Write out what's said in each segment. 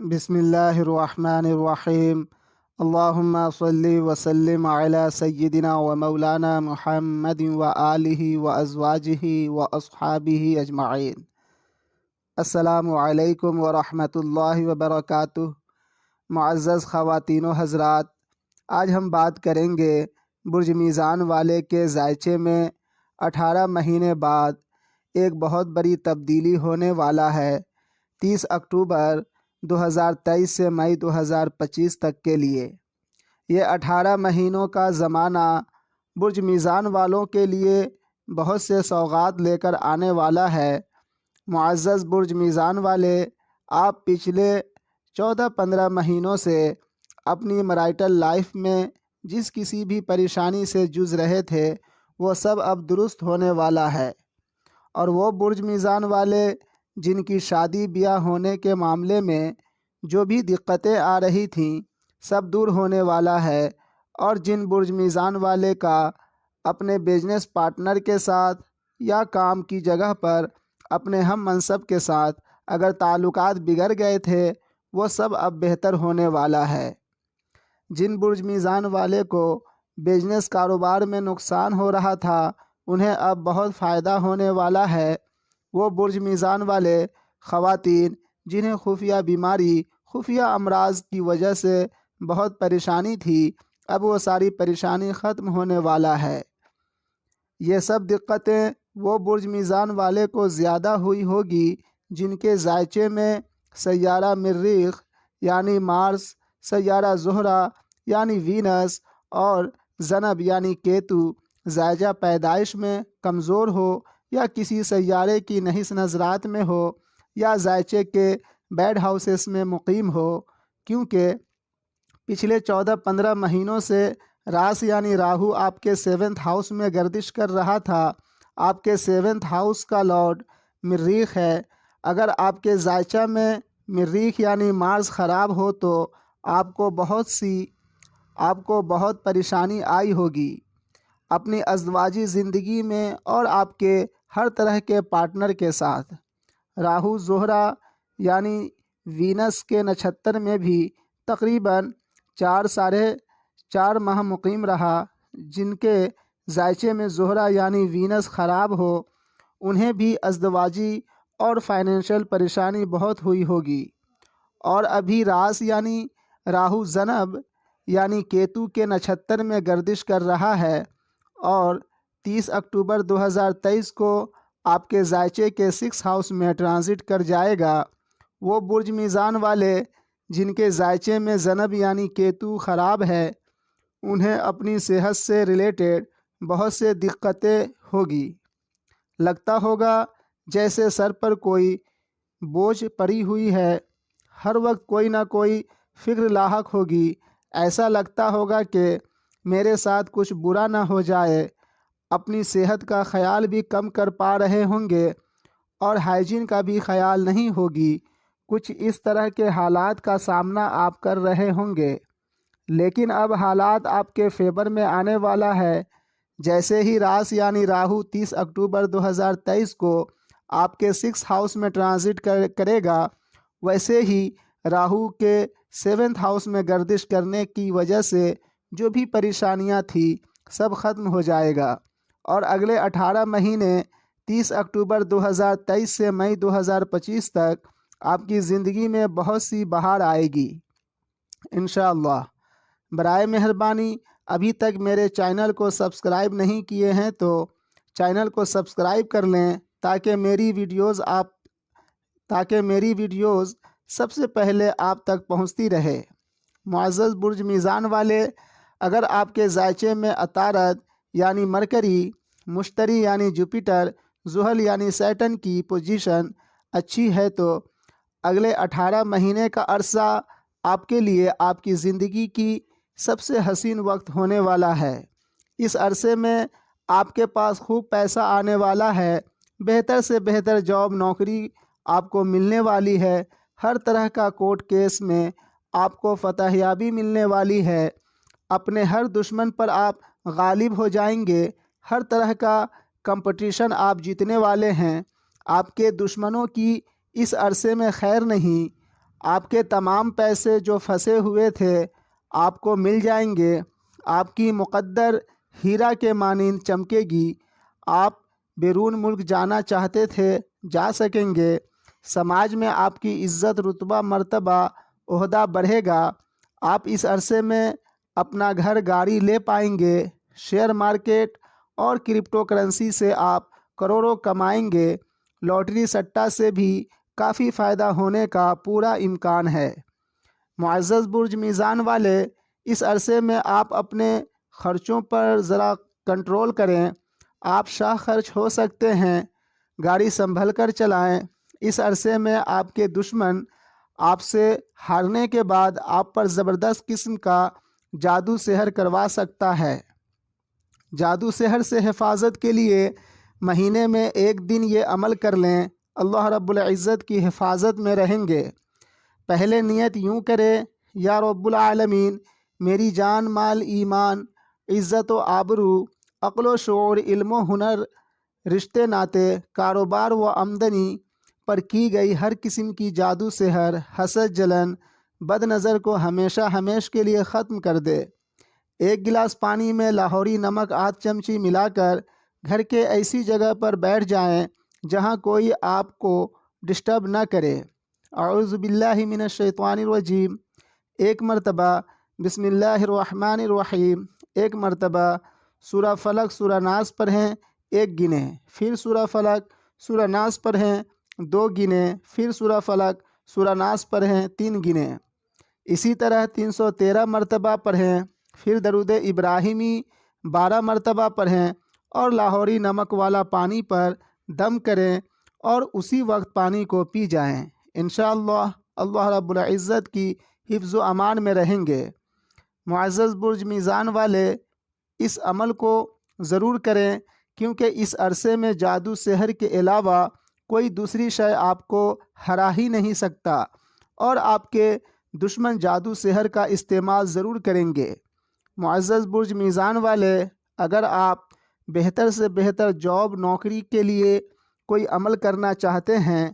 بسم اللہ الرحمن الرحیم۔ اللہم صلی وسلم علی سیدنا و مولانا محمد و آلہ و ازواجہ و اصحابہ اجمعین۔ السلام علیکم ورحمۃ اللہ وبرکاتہ۔ معزز خواتین و حضرات، آج ہم بات کریں گے برج میزان والے کے ذائچے میں 18 مہینے بعد ایک بہت بڑی تبدیلی ہونے والا ہے۔ 30 اکتوبر 2023 سے مئی 2025 تک کے لیے یہ 18 مہینوں کا زمانہ برج میزان والوں کے لیے بہت سے سوغات لے کر آنے والا ہے۔ معزز برج میزان والے، آپ پچھلے 14-15 مہینوں سے اپنی میرائٹل لائف میں جس کسی بھی پریشانی سے جوجھ رہے تھے وہ سب اب درست ہونے والا ہے، اور وہ برج میزان والے جن کی شادی بیاہ ہونے کے معاملے میں جو بھی دقتیں آ رہی تھیں سب دور ہونے والا ہے، اور جن برج میزان والے کا اپنے بزنس پارٹنر کے ساتھ یا کام کی جگہ پر اپنے ہم منصب کے ساتھ اگر تعلقات بگڑ گئے تھے وہ سب اب بہتر ہونے والا ہے۔ جن برج میزان والے کو بزنس کاروبار میں نقصان ہو رہا تھا انہیں اب بہت فائدہ ہونے والا ہے۔ وہ برج میزان والے خواتین جنہیں خفیہ بیماری، خفیہ امراض کی وجہ سے بہت پریشانی تھی، اب وہ ساری پریشانی ختم ہونے والا ہے۔ یہ سب دقتیں وہ برج میزان والے کو زیادہ ہوئی ہوگی جن کے ذائچے میں سیارہ مریخ یعنی مارس، سیارہ زہرہ یعنی وینس اور ذنب یعنی کیتو زائجہ پیدائش میں کمزور ہو، یا کسی سیارے کی نحس نظرات میں ہو، یا ذائچے کے بیڈ ہاؤسز میں مقیم ہو، کیونکہ پچھلے 14-15 مہینوں سے راس یعنی راہو آپ کے 7th ہاؤس میں گردش کر رہا تھا۔ آپ کے 7th ہاؤس کا لارڈ مریخ ہے۔ اگر آپ کے ذائچہ میں مریخ یعنی مارس خراب ہو تو آپ کو بہت پریشانی آئی ہوگی اپنی ازدواجی زندگی میں اور آپ کے ہر طرح کے پارٹنر کے ساتھ۔ راہو زہرہ یعنی وینس کے نچھتر میں بھی تقریباً 4.5 ماہ مقیم رہا۔ جن کے ذائچے میں زہرہ یعنی وینس خراب ہو انہیں بھی ازدواجی اور فائنینشیل پریشانی بہت ہوئی ہوگی۔ اور ابھی راس یعنی راہو ذنب یعنی کیتو کے نچھتر میں گردش کر رہا ہے، اور 30 اکتوبر 2023 کو آپ کے ذائچے کے 6 ہاؤس میں ٹرانزٹ کر جائے گا۔ وہ برج میزان والے جن کے ذائچے میں ذنب یعنی کیتو خراب ہے انہیں اپنی صحت سے ریلیٹڈ بہت سے دقتیں ہوگی۔ لگتا ہوگا جیسے سر پر کوئی بوجھ پڑی ہوئی ہے، ہر وقت کوئی نہ کوئی فکر لاحق ہوگی۔ ایسا لگتا ہوگا کہ میرے ساتھ کچھ برا نہ ہو جائے۔ اپنی صحت کا خیال بھی کم کر پا رہے ہوں گے اور ہائیجین کا بھی خیال نہیں ہوگی۔ کچھ اس طرح کے حالات کا سامنا آپ کر رہے ہوں گے، لیکن اب حالات آپ کے فیور میں آنے والا ہے۔ جیسے ہی راس یعنی راہو 30 اکتوبر 2023 کو آپ کے 6 ہاؤس میں ٹرانزٹ کرے گا، ویسے ہی راہو کے 7th ہاؤس میں گردش کرنے کی وجہ سے جو بھی پریشانیاں تھیں سب ختم ہو جائے گا، اور اگلے 18 مہینے 30 اکتوبر 2023 سے مئی 2025 تک آپ کی زندگی میں بہت سی بہار آئے گی انشاءاللہ۔ برائے مہربانی ابھی تک میرے چینل کو سبسکرائب نہیں کیے ہیں تو چینل کو سبسکرائب کر لیں تاکہ میری ویڈیوز سب سے پہلے آپ تک پہنچتی رہے۔ معزز برج میزان والے، اگر آپ کے ذائچے میں عطارد یعنی مرکری، مشتری یعنی جوپیٹر، زحل یعنی سیٹن کی پوزیشن اچھی ہے تو اگلے 18 مہینے کا عرصہ آپ کے لیے آپ کی زندگی کی سب سے حسین وقت ہونے والا ہے۔ اس عرصے میں آپ کے پاس خوب پیسہ آنے والا ہے، بہتر سے بہتر جاب نوکری آپ کو ملنے والی ہے، ہر طرح کا کورٹ کیس میں آپ کو فتح یابی ملنے والی ہے، اپنے ہر دشمن پر آپ غالب ہو جائیں گے، ہر طرح کا کمپٹیشن آپ جیتنے والے ہیں۔ آپ کے دشمنوں کی اس عرصے میں خیر نہیں، آپ کے تمام پیسے جو پھنسے ہوئے تھے آپ کو مل جائیں گے۔ آپ کی مقدر ہیرا کے مانند چمکے گی۔ آپ بیرون ملک جانا چاہتے تھے، جا سکیں گے۔ سماج میں آپ کی عزت، رتبہ، مرتبہ، عہدہ بڑھے گا۔ آپ اس عرصے میں اپنا گھر گاڑی لے پائیں گے۔ شیئر مارکیٹ اور کرپٹو کرنسی سے آپ کروڑوں کمائیں گے۔ لاٹری سٹہ سے بھی کافی فائدہ ہونے کا پورا امکان ہے۔ معزز برج میزان والے، اس عرصے میں آپ اپنے خرچوں پر ذرا کنٹرول کریں۔ آپ شاہ خرچ ہو سکتے ہیں۔ گاڑی سنبھل کر چلائیں۔ اس عرصے میں آپ کے دشمن آپ سے ہارنے کے بعد آپ پر زبردست قسم کا جادو سحر کروا سکتا ہے۔ جادو سحر سے حفاظت کے لیے مہینے میں ایک دن یہ عمل کر لیں، اللہ رب العزت کی حفاظت میں رہیں گے۔ پہلے نیت یوں کرے، یا رب العالمین، میری جان، مال، ایمان، عزت و آبرو، عقل و شعور، علم و ہنر، رشتے ناتے، کاروبار و آمدنی پر کی گئی ہر قسم کی جادو سحر، حسد، جلن، بد نظر کو ہمیشہ ہمیش کے لیے ختم کر دے۔ ایک گلاس پانی میں لاہوری نمک آدھ چمچی ملا کر گھر کے ایسی جگہ پر بیٹھ جائیں جہاں کوئی آپ کو ڈسٹرب نہ کرے۔ اعوذ باللہ من الشیطان الرجیم ایک مرتبہ، بسم اللہ الرحمن الرحیم ایک مرتبہ، سورہ فلق سورہ ناس پڑھیں، ایک گنیں، پھر سورہ فلق سورہ ناس پڑھیں، دو گنیں، پھر سورہ فلق سورہ ناس پڑھیں، تین گنیں۔ اسی طرح 313 مرتبہ پڑھیں، پھر درود ابراہیمی 12 مرتبہ پڑھیں اور لاہوری نمک والا پانی پر دم کریں اور اسی وقت پانی کو پی جائیں۔ انشاءاللہ اللہ رب العزت کی حفظ و امان میں رہیں گے۔ معزز برج میزان والے، اس عمل کو ضرور کریں، کیونکہ اس عرصے میں جادو سحر کے علاوہ کوئی دوسری شے آپ کو ہرا ہی نہیں سکتا، اور آپ کے دشمن جادو سحر کا استعمال ضرور کریں گے۔ معزز برج میزان والے، اگر آپ بہتر سے بہتر جاب، نوکری کے لیے کوئی عمل کرنا چاہتے ہیں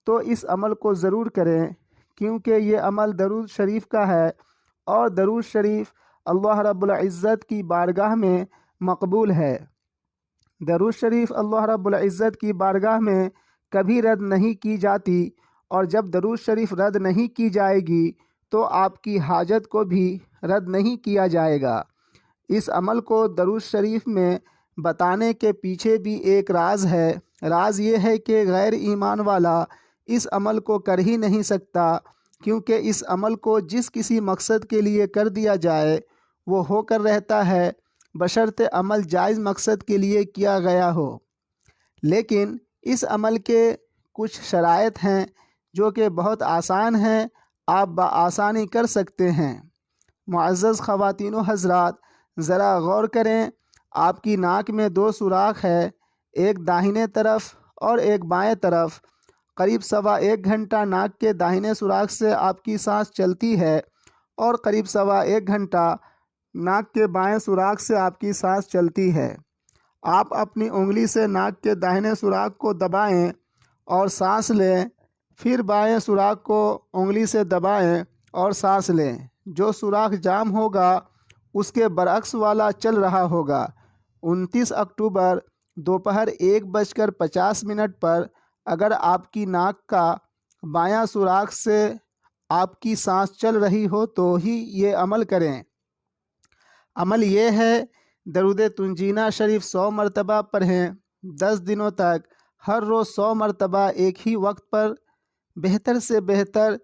تو اس عمل کو ضرور کریں، کیونکہ یہ عمل درود شریف کا ہے، اور درود شریف اللہ رب العزت کی بارگاہ میں مقبول ہے۔ درود شریف اللہ رب العزت کی بارگاہ میں کبھی رد نہیں کی جاتی، اور جب درود شریف رد نہیں کی جائے گی تو آپ کی حاجت کو بھی رد نہیں کیا جائے گا۔ اس عمل کو درود شریف میں بتانے کے پیچھے بھی ایک راز ہے۔ راز یہ ہے کہ غیر ایمان والا اس عمل کو کر ہی نہیں سکتا، کیونکہ اس عمل کو جس کسی مقصد کے لیے کر دیا جائے وہ ہو کر رہتا ہے، بشرطِ عمل جائز مقصد کے لیے کیا گیا ہو۔ لیکن اس عمل کے کچھ شرائط ہیں جو کہ بہت آسان ہیں، آپ بآسانی کر سکتے ہیں۔ معزز خواتین و حضرات، ذرا غور کریں، آپ کی ناک میں 2 سوراخ ہے، ایک داہنے طرف اور ایک بائیں طرف۔ قریب 1.25 گھنٹہ ناک کے داہنے سوراخ سے آپ کی سانس چلتی ہے، اور قریب 1.25 گھنٹہ ناک کے بائیں سوراخ سے آپ کی سانس چلتی ہے۔ آپ اپنی انگلی سے ناک کے داہنے سوراخ کو دبائیں اور سانس لیں، پھر بائیں سوراخ کو انگلی سے دبائیں اور سانس لیں۔ جو سوراخ جام ہوگا اس کے برعکس والا چل رہا ہوگا۔ 29 اکتوبر دوپہر 1:50 پر اگر آپ کی ناک کا بایاں سوراخ سے آپ کی سانس چل رہی ہو تو ہی یہ عمل کریں۔ عمل یہ ہے، درود تنجینہ شریف 100 مرتبہ پڑھیں 10 دنوں تک، ہر روز 100 مرتبہ ایک ہی وقت پر، بہتر سے بہتر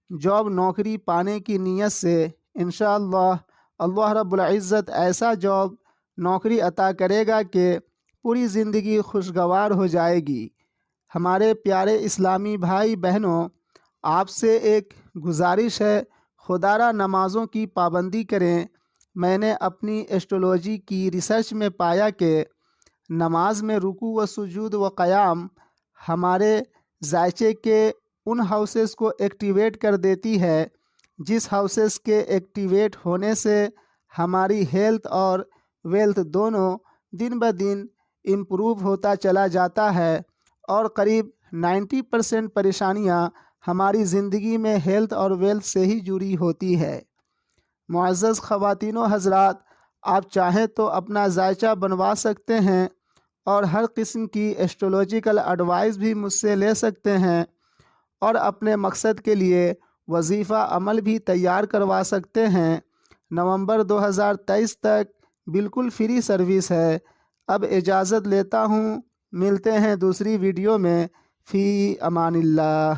جاب، نوکری پانے کی نیت سے۔ انشاءاللہ اللہ رب العزت ایسا جاب، نوکری عطا کرے گا کہ پوری زندگی خوشگوار ہو جائے گی۔ ہمارے پیارے اسلامی بھائی بہنوں، آپ سے ایک گزارش ہے، خدا را نمازوں کی پابندی کریں۔ میں نے اپنی ایسٹرولوجی کی ریسرچ میں پایا کہ نماز میں رکوع و سجود و قیام ہمارے ذائچے کے ان ہاؤسز کو ایکٹیویٹ کر دیتی ہے جس ہاؤسز کے ایکٹیویٹ ہونے سے ہماری ہیلتھ اور ویلتھ دونوں دن بدن امپروو ہوتا چلا جاتا ہے، اور قریب 90% پریشانیاں ہماری زندگی میں ہیلتھ اور ویلتھ سے ہی جڑی ہوتی ہے۔ معزز خواتین و حضرات، آپ چاہیں تو اپنا ذائچہ بنوا سکتے ہیں اور ہر قسم کی ایسٹرولوجیکل ایڈوائس بھی مجھ سے لے سکتے ہیں، اور اپنے مقصد کے لیے وظیفہ عمل بھی تیار کروا سکتے ہیں۔ نومبر 2023 تک بالکل فری سروس ہے۔ اب اجازت لیتا ہوں، ملتے ہیں دوسری ویڈیو میں۔ فی امان اللہ۔